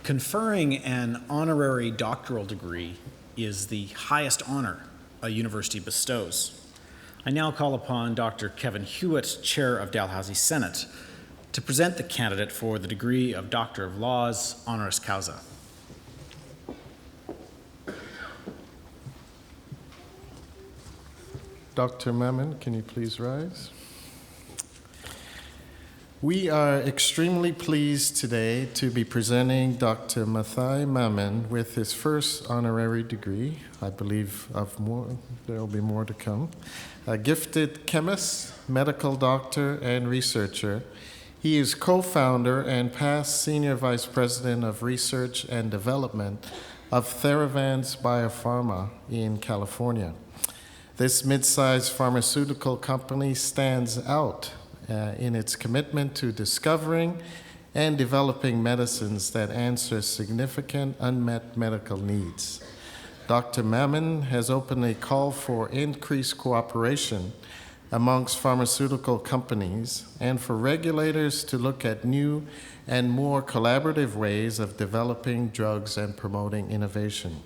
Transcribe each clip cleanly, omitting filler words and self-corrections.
Conferring an honorary doctoral degree is the highest honor a university bestows. I now call upon Dr. Kevin Hewitt, Chair of Dalhousie Senate, to present the candidate for the degree of Doctor of Laws, honoris causa. Dr. Mammen, can you please rise? We are extremely pleased today to be presenting Dr. Mathai Mammen with his first honorary degree. I believe there will be more to come. A gifted chemist, medical doctor, and researcher. He is co-founder and past senior vice president of research and development of Theravance Biopharma in California. This mid-sized pharmaceutical company stands out in its commitment to discovering and developing medicines that answer significant unmet medical needs. Dr. Mammen has openly called for increased cooperation amongst pharmaceutical companies and for regulators to look at new and more collaborative ways of developing drugs and promoting innovation.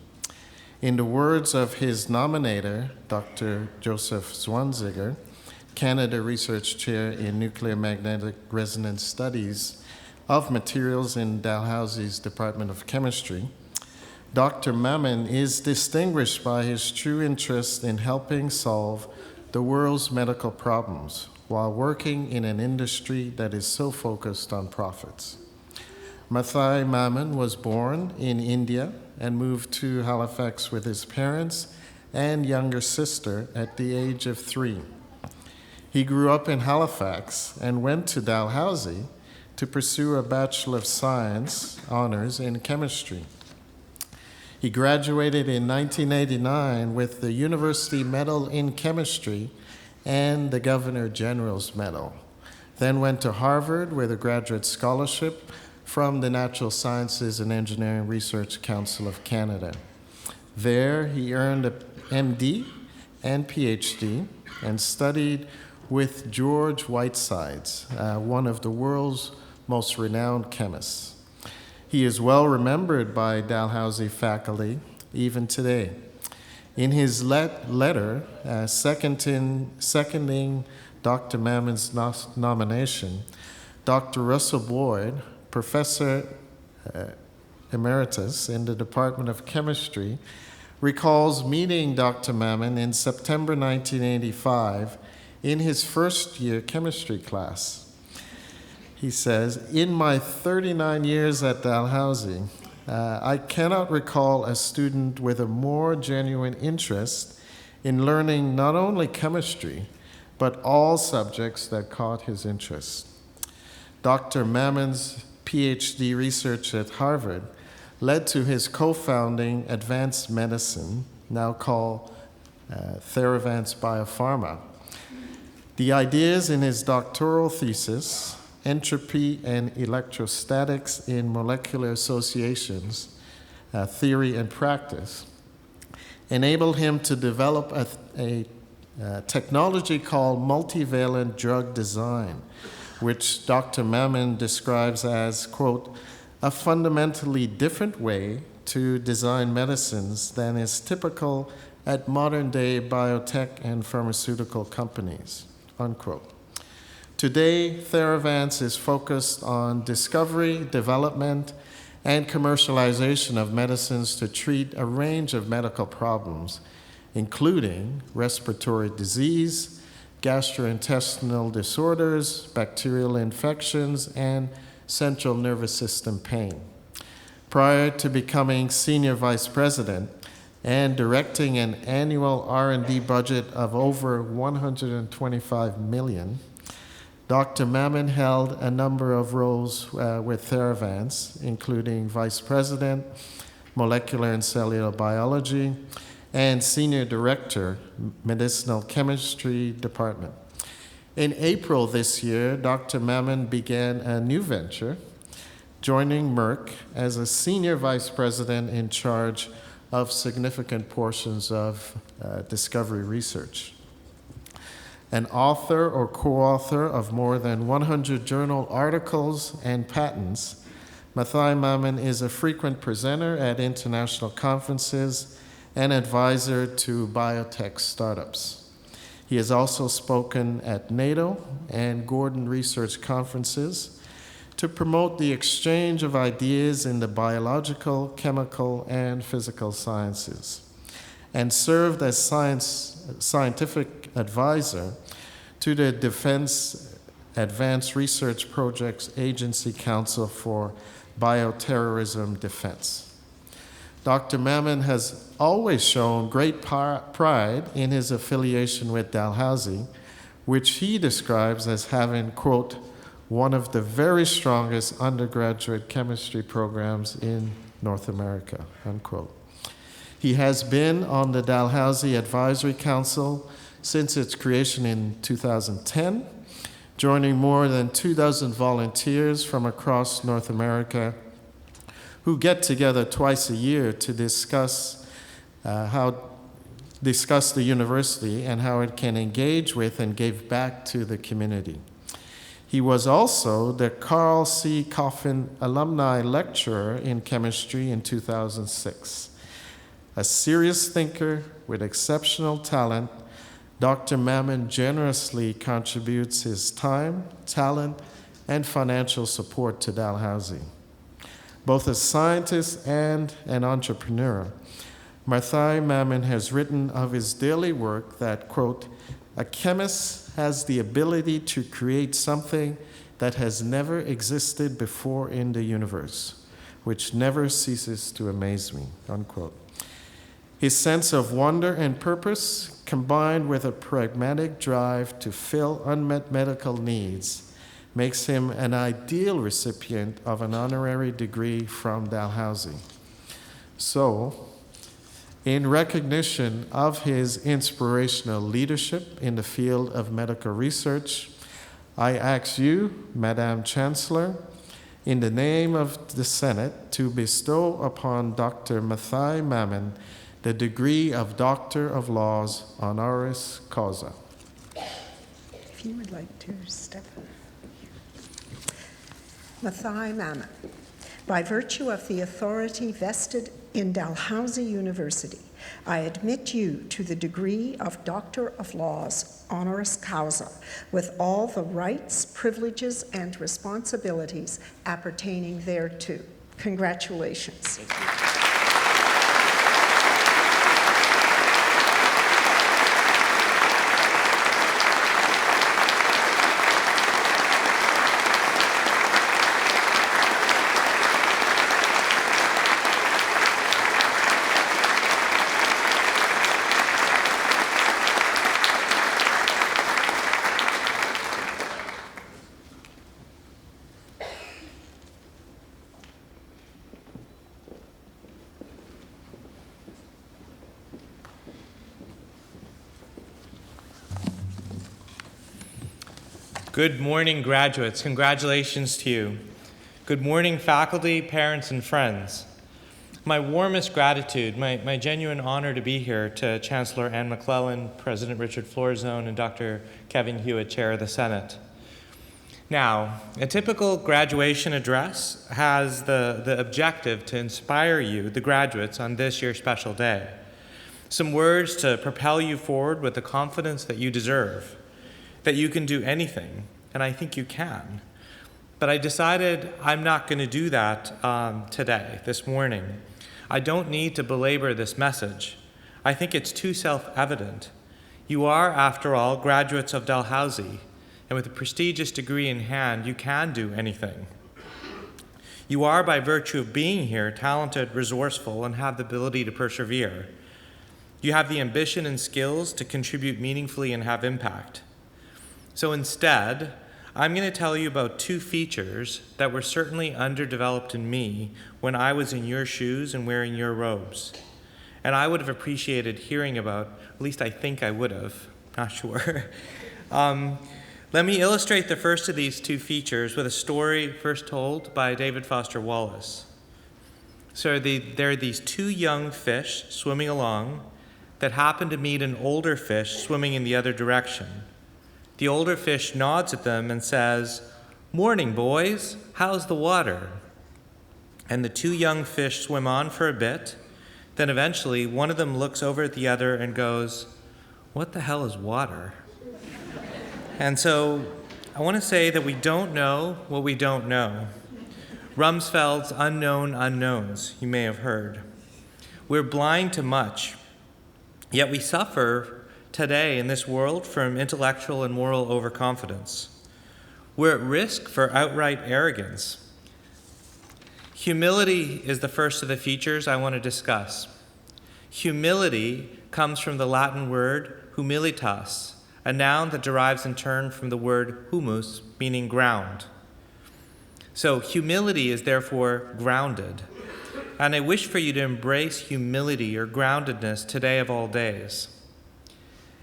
In the words of his nominator, Dr. Joseph Zwanziger, Canada Research Chair in Nuclear Magnetic Resonance Studies of Materials in Dalhousie's Department of Chemistry, Dr. Mammen is distinguished by his true interest in helping solve the world's medical problems while working in an industry that is so focused on profits. Mathai Mammen was born in India and moved to Halifax with his parents and younger sister at the age of 3. He grew up in Halifax and went to Dalhousie to pursue a Bachelor of Science honors in chemistry. He graduated in 1989 with the University Medal in Chemistry and the Governor General's Medal, then went to Harvard with a graduate scholarship from the Natural Sciences and Engineering Research Council of Canada. There, he earned a MD and PhD and studied with George Whitesides, one of the world's most renowned chemists. He is well remembered by Dalhousie faculty even today. In his letter seconding Dr. Mammen's nomination, Dr. Russell Boyd, Professor Emeritus in the Department of Chemistry, recalls meeting Dr. Mammen in September 1985 in his first year chemistry class. He says, "In my 39 years at Dalhousie, I cannot recall a student with a more genuine interest in learning not only chemistry, but all subjects that caught his interest." Dr. Mammen's PhD research at Harvard led to his co-founding Advanced Medicine, now called Theravance Biopharma. The ideas in his doctoral thesis, Entropy and Electrostatics in Molecular Associations, Theory and Practice, enabled him to develop a technology called multivalent drug design, which Dr. Mammen describes as, quote, a fundamentally different way to design medicines than is typical at modern-day biotech and pharmaceutical companies, unquote. Today, Theravance is focused on discovery, development, and commercialization of medicines to treat a range of medical problems, including respiratory disease, gastrointestinal disorders, bacterial infections, and central nervous system pain. Prior to becoming senior vice president and directing an annual R&D budget of over $125 million, Dr. Mammen held a number of roles with Theravance, including vice president, molecular and cellular biology, and senior director, medicinal chemistry department. In April this year, Dr. Mammen began a new venture, joining Merck as a senior vice president in charge of significant portions of discovery research. An author or co-author of more than 100 journal articles and patents, Mathai Mammen is a frequent presenter at international conferences and advisor to biotech startups. He has also spoken at NATO and Gordon Research conferences to promote the exchange of ideas in the biological, chemical, and physical sciences, and served as scientific advisor to the Defense Advanced Research Projects Agency Council for Bioterrorism Defense. Dr. Mammen has always shown great pride in his affiliation with Dalhousie, which he describes as having, quote, one of the very strongest undergraduate chemistry programs in North America, unquote. He has been on the Dalhousie Advisory Council since its creation in 2010, joining more than 24 volunteers from across North America who get together twice a year to discuss the university and how it can engage with and give back to the community. He was also the Carl C. Coffin Alumni Lecturer in Chemistry in 2006. A serious thinker with exceptional talent, Dr. Mammen generously contributes his time, talent, and financial support to Dalhousie. Both a scientist and an entrepreneur, Mathai Mammen has written of his daily work that, quote, a chemist has the ability to create something that has never existed before in the universe, which never ceases to amaze me, unquote. His sense of wonder and purpose, combined with a pragmatic drive to fill unmet medical needs, makes him an ideal recipient of an honorary degree from Dalhousie. So, in recognition of his inspirational leadership in the field of medical research, I ask you, Madam Chancellor, in the name of the Senate, to bestow upon Dr. Mathai Mammen the degree of Doctor of Laws honoris causa. If you would like to step in. Mathai Mammen, by virtue of the authority vested in Dalhousie University, I admit you to the degree of Doctor of Laws honoris causa with all the rights, privileges, and responsibilities appertaining thereto. Congratulations. Good morning, graduates. Congratulations to you. Good morning, faculty, parents, and friends. My warmest gratitude, my genuine honor to be here to Chancellor Anne McClellan, President Richard Florzone, and Dr. Kevin Hewitt, Chair of the Senate. Now, a typical graduation address has the objective to inspire you, the graduates, on this your special day. Some words to propel you forward with the confidence that you deserve, that you can do anything, and I think you can. But I decided I'm not going to do that today, this morning. I don't need to belabor this message. I think it's too self-evident. You are, after all, graduates of Dalhousie, and with a prestigious degree in hand, you can do anything. You are, by virtue of being here, talented, resourceful, and have the ability to persevere. You have the ambition and skills to contribute meaningfully and have impact. So instead, I'm going to tell you about two features that were certainly underdeveloped in me when I was in your shoes and wearing your robes. And I would have appreciated hearing about, at least I think I would have, not sure. Let me illustrate the first of these two features with a story first told by David Foster Wallace. So there are these two young fish swimming along that happen to meet an older fish swimming in the other direction. The older fish nods at them and says, "Morning, boys. How's the water?" And the two young fish swim on for a bit. Then eventually, one of them looks over at the other and goes, "What the hell is water?" And so I want to say that we don't know what we don't know. Rumsfeld's unknown unknowns, you may have heard. We're blind to much, yet we suffer today in this world from intellectual and moral overconfidence. We're at risk for outright arrogance. Humility is the first of the features I want to discuss. Humility comes from the Latin word humilitas, a noun that derives in turn from the word humus, meaning ground. So humility is therefore grounded. And I wish for you to embrace humility or groundedness today of all days.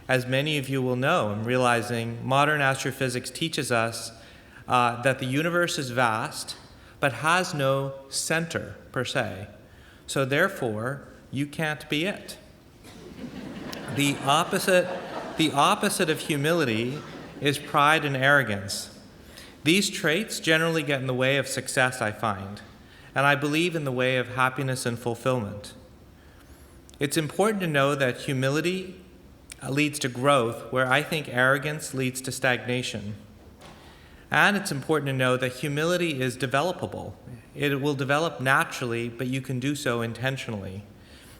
As many of you will know, I'm realizing modern astrophysics teaches us that the universe is vast, but has no center per se. So therefore, you can't be it. The opposite of humility is pride and arrogance. These traits generally get in the way of success, I find, and I believe in the way of happiness and fulfillment. It's important to know that humility leads to growth, where I think arrogance leads to stagnation. And it's important to know that humility is developable. It will develop naturally, but you can do so intentionally.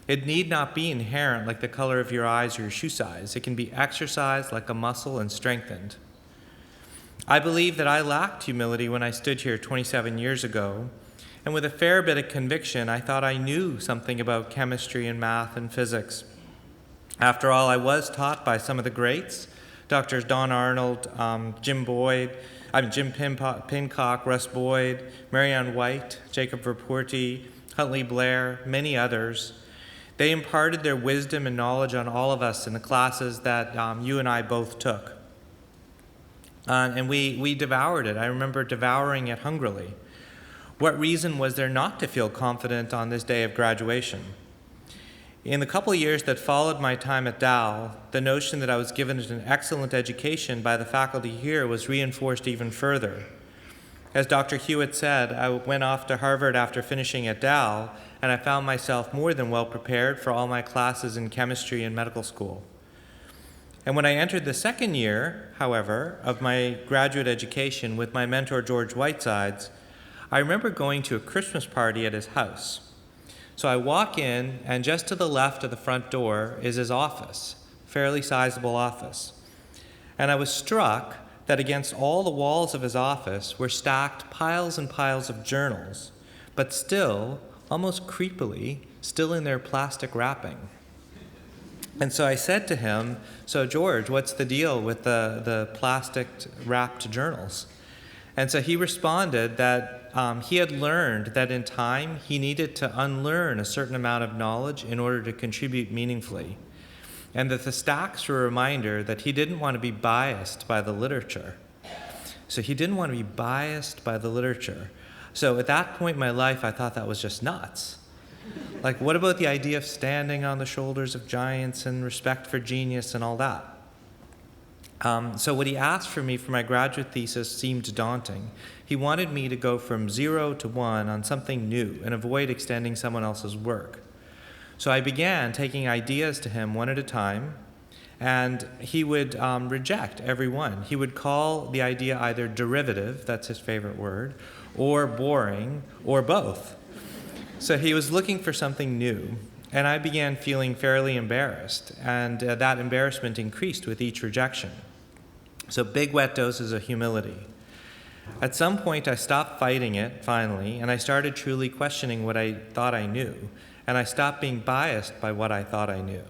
It need not be inherent like the color of your eyes or your shoe size. It can be exercised like a muscle and strengthened. I believe that I lacked humility when I stood here 27 years ago, and with a fair bit of conviction, I thought I knew something about chemistry and math and physics. After all, I was taught by some of the greats, Drs. Don Arnold, Jim Pincock, Russ Boyd, Marianne White, Jacob Verporti, Huntley Blair, many others. They imparted their wisdom and knowledge on all of us in the classes that you and I both took. And we devoured it. I remember devouring it hungrily. What reason was there not to feel confident on this day of graduation? In the couple of years that followed my time at Dal, the notion that I was given an excellent education by the faculty here was reinforced even further. As Dr. Hewitt said, I went off to Harvard after finishing at Dal, and I found myself more than well prepared for all my classes in chemistry and medical school. And when I entered the second year, however, of my graduate education with my mentor George Whitesides, I remember going to a Christmas party at his house. So I walk in, and just to the left of the front door is his office, fairly sizable office. And I was struck that against all the walls of his office were stacked piles and piles of journals, but still, almost creepily, still in their plastic wrapping. And so I said to him, "So George, what's the deal with the plastic wrapped journals?" And so he responded that he had learned that in time he needed to unlearn a certain amount of knowledge in order to contribute meaningfully, and that the stacks were a reminder that he didn't want to be biased by the literature. So he didn't want to be biased by the literature. So at that point in my life, I thought that was just nuts. Like, what about the idea of standing on the shoulders of giants and respect for genius and all that? So what he asked for me for my graduate thesis seemed daunting. He wanted me to go from 0 to 1 on something new and avoid extending someone else's work. So I began taking ideas to him one at a time, and he would reject every one. He would call the idea either derivative, that's his favorite word, or boring, or both. So he was looking for something new, and I began feeling fairly embarrassed, and that embarrassment increased with each rejection. So big wet doses of humility. At some point, I stopped fighting it, finally, and I started truly questioning what I thought I knew, and I stopped being biased by what I thought I knew.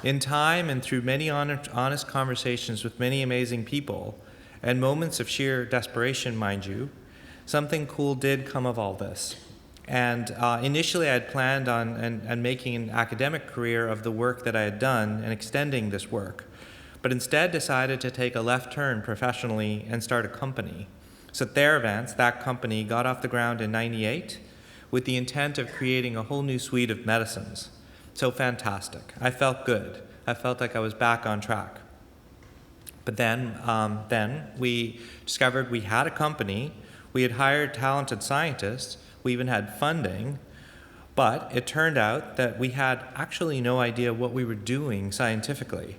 In time and through many honest conversations with many amazing people, and moments of sheer desperation, mind you, something cool did come of all this. And initially I had planned on making an academic career of the work that I had done and extending this work, but instead decided to take a left turn professionally and start a company. So Theravance, that company, got off the ground in '98 with the intent of creating a whole new suite of medicines. So fantastic. I felt good. I felt like I was back on track. But then we discovered we had a company, we had hired talented scientists, We even had funding, but it turned out that we had actually no idea what we were doing scientifically.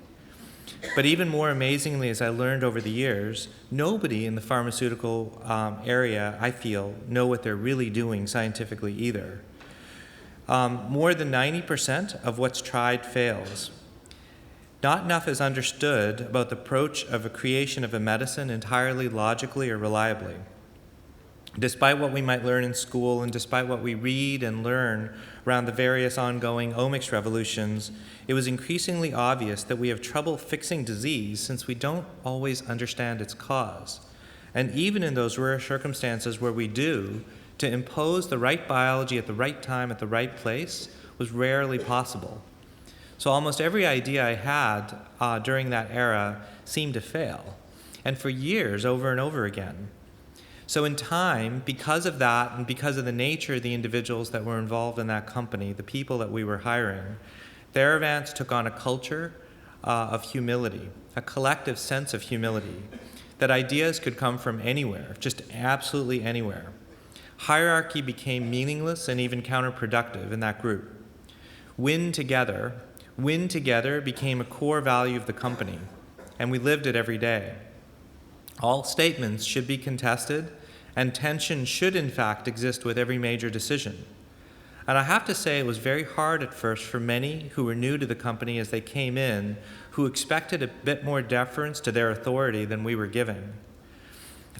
But even more amazingly, as I learned over the years, nobody in the pharmaceutical area, I feel, know what they're really doing scientifically either. More than 90% of what's tried fails. Not enough is understood about the approach of a creation of a medicine entirely logically or reliably. Despite what we might learn in school and despite what we read and learn around the various ongoing omics revolutions, it was increasingly obvious that we have trouble fixing disease since we don't always understand its cause. And even in those rare circumstances where we do, to impose the right biology at the right time at the right place was rarely possible. So almost every idea I had during that era seemed to fail, and for years, over and over again. So in time, because of that and because of the nature of the individuals that were involved in that company, the people that we were hiring, Theravance took on a culture of humility, a collective sense of humility, that ideas could come from anywhere, just absolutely anywhere. Hierarchy became meaningless and even counterproductive in that group. Win together became a core value of the company, and we lived it every day. All statements should be contested, and tension should in fact exist with every major decision. And I have to say it was very hard at first for many who were new to the company as they came in, who expected a bit more deference to their authority than we were giving.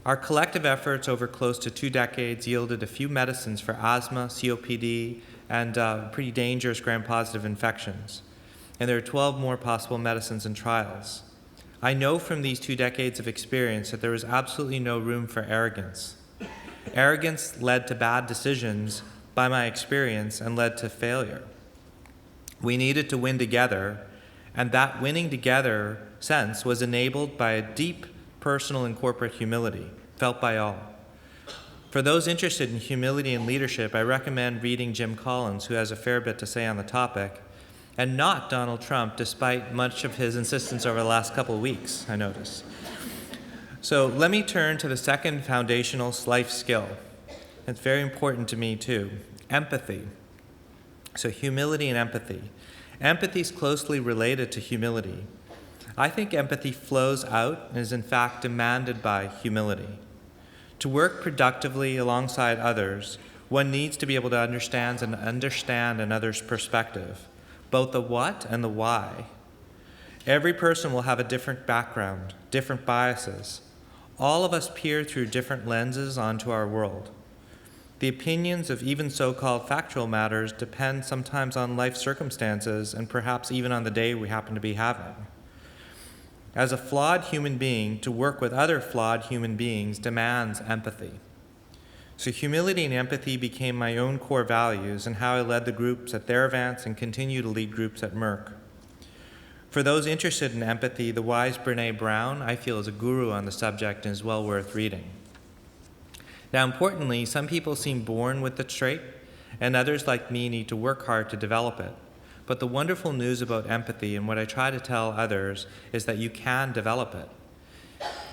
Our collective efforts over close to 2 decades yielded a few medicines for asthma, COPD, and pretty dangerous gram-positive infections. And there are 12 more possible medicines in trials. I know from these 2 decades of experience that there was absolutely no room for arrogance. Arrogance led to bad decisions by my experience and led to failure. We needed to win together, and that winning together sense was enabled by a deep personal and corporate humility felt by all. For those interested in humility and leadership, I recommend reading Jim Collins, who has a fair bit to say on the topic, and not Donald Trump, despite much of his insistence over the last couple of weeks, I notice. So let me turn to the second foundational life skill. It's very important to me too, empathy. So humility and empathy. Empathy is closely related to humility. I think empathy flows out and is in fact demanded by humility. To work productively alongside others, one needs to be able to understand another's perspective, both the what and the why. Every person will have a different background, different biases. All of us peer through different lenses onto our world. The opinions of even so-called factual matters depend sometimes on life circumstances and perhaps even on the day we happen to be having. As a flawed human being, to work with other flawed human beings demands empathy. So humility and empathy became my own core values and how I led the groups at Theravance and continue to lead groups at Merck. For those interested in empathy, the wise Brené Brown, I feel, is a guru on the subject and is well worth reading. Now, importantly, some people seem born with the trait, and others like me need to work hard to develop it. But the wonderful news about empathy and what I try to tell others is that you can develop it.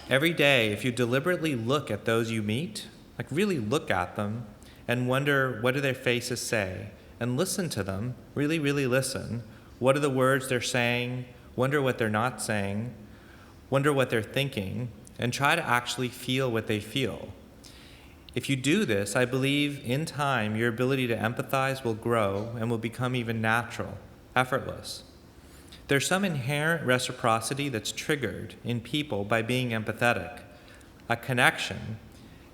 Every day, if you deliberately look at those you meet, like really look at them and wonder what do their faces say, and listen to them, really, really listen. What are the words they're saying? Wonder what they're not saying. Wonder what they're thinking, and try to actually feel what they feel. If you do this, I believe in time your ability to empathize will grow and will become even natural, effortless. There's some inherent reciprocity that's triggered in people by being empathetic, a connection,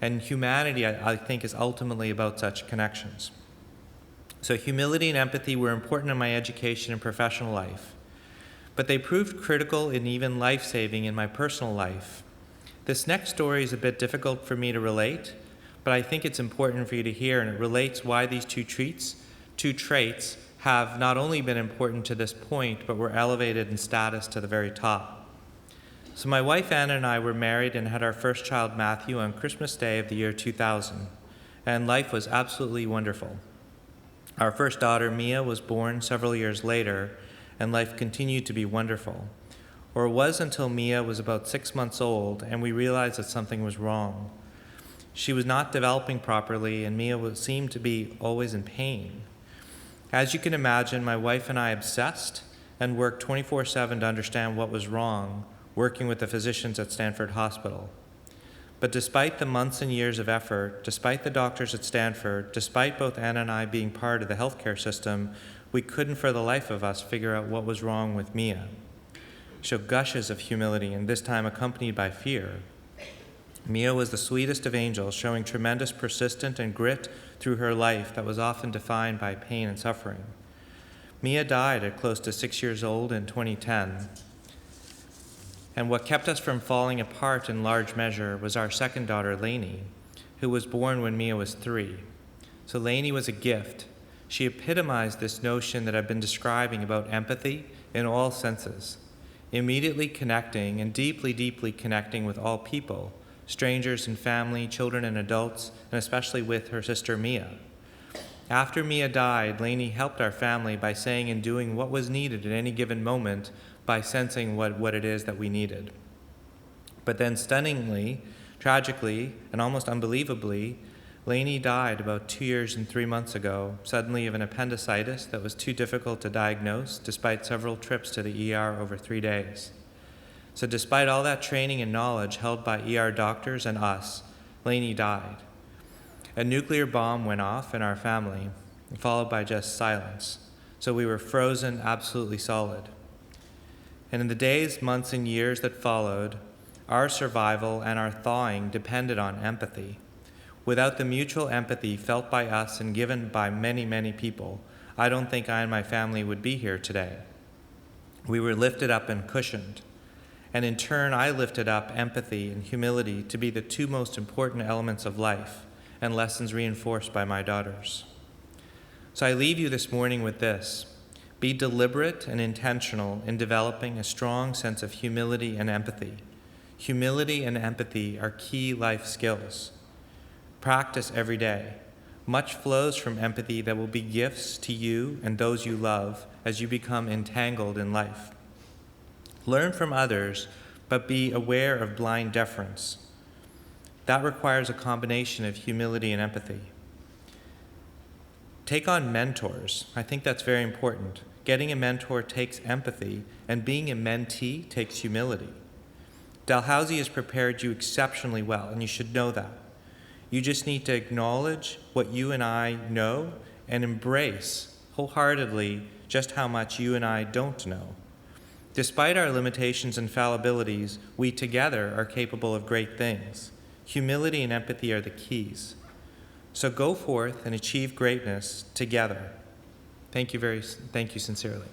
and humanity, I think, is ultimately about such connections. So humility and empathy were important in my education and professional life, but they proved critical and even life-saving in my personal life. This next story is a bit difficult for me to relate, but I think it's important for you to hear, and it relates why these two traits have not only been important to this point, but were elevated in status to the very top. So my wife Anna and I were married and had our first child Matthew on Christmas Day of the year 2000, and life was absolutely wonderful. Our first daughter Mia was born several years later, and life continued to be wonderful. Or it was until Mia was about 6 months old and we realized that something was wrong. She was not developing properly, and Mia seemed to be always in pain. As you can imagine, my wife and I obsessed and worked 24/7 to understand what was wrong, working with the physicians at Stanford Hospital. But despite the months and years of effort, despite the doctors at Stanford, despite both Anna and I being part of the healthcare system, we couldn't for the life of us figure out what was wrong with Mia. She showed gushes of humility, and this time accompanied by fear. Mia was the sweetest of angels, showing tremendous persistence and grit through her life that was often defined by pain and suffering. Mia died at close to 6 years old in 2010. And what kept us from falling apart in large measure was our second daughter, Lainey, who was born when Mia was 3. So Lainey was a gift. She epitomized this notion that I've been describing about empathy in all senses, immediately connecting and deeply, deeply connecting with all people, strangers and family, children and adults, and especially with her sister Mia. After Mia died, Lainey helped our family by saying and doing what was needed at any given moment, by sensing what it is that we needed. But then stunningly, tragically, and almost unbelievably, Lainey died about 2 years and 3 months ago, suddenly of an appendicitis that was too difficult to diagnose, despite several trips to the ER over 3 days. So despite all that training and knowledge held by ER doctors and us, Lainey died. A nuclear bomb went off in our family, followed by just silence. So we were frozen, absolutely solid. And in the days, months, and years that followed, our survival and our thawing depended on empathy. Without the mutual empathy felt by us and given by many, many people, I don't think I and my family would be here today. We were lifted up and cushioned. And in turn, I lifted up empathy and humility to be the two most important elements of life and lessons reinforced by my daughters. So I leave you this morning with this. Be deliberate and intentional in developing a strong sense of humility and empathy. Humility and empathy are key life skills. Practice every day. Much flows from empathy that will be gifts to you and those you love as you become entangled in life. Learn from others, but be aware of blind deference. That requires a combination of humility and empathy. Take on mentors. I think that's very important. Getting a mentor takes empathy, and being a mentee takes humility. Dalhousie has prepared you exceptionally well, and you should know that. You just need to acknowledge what you and I know and embrace wholeheartedly just how much you and I don't know. Despite our limitations and fallibilities, we together are capable of great things. Humility and empathy are the keys. So go forth and achieve greatness together. Thank you sincerely.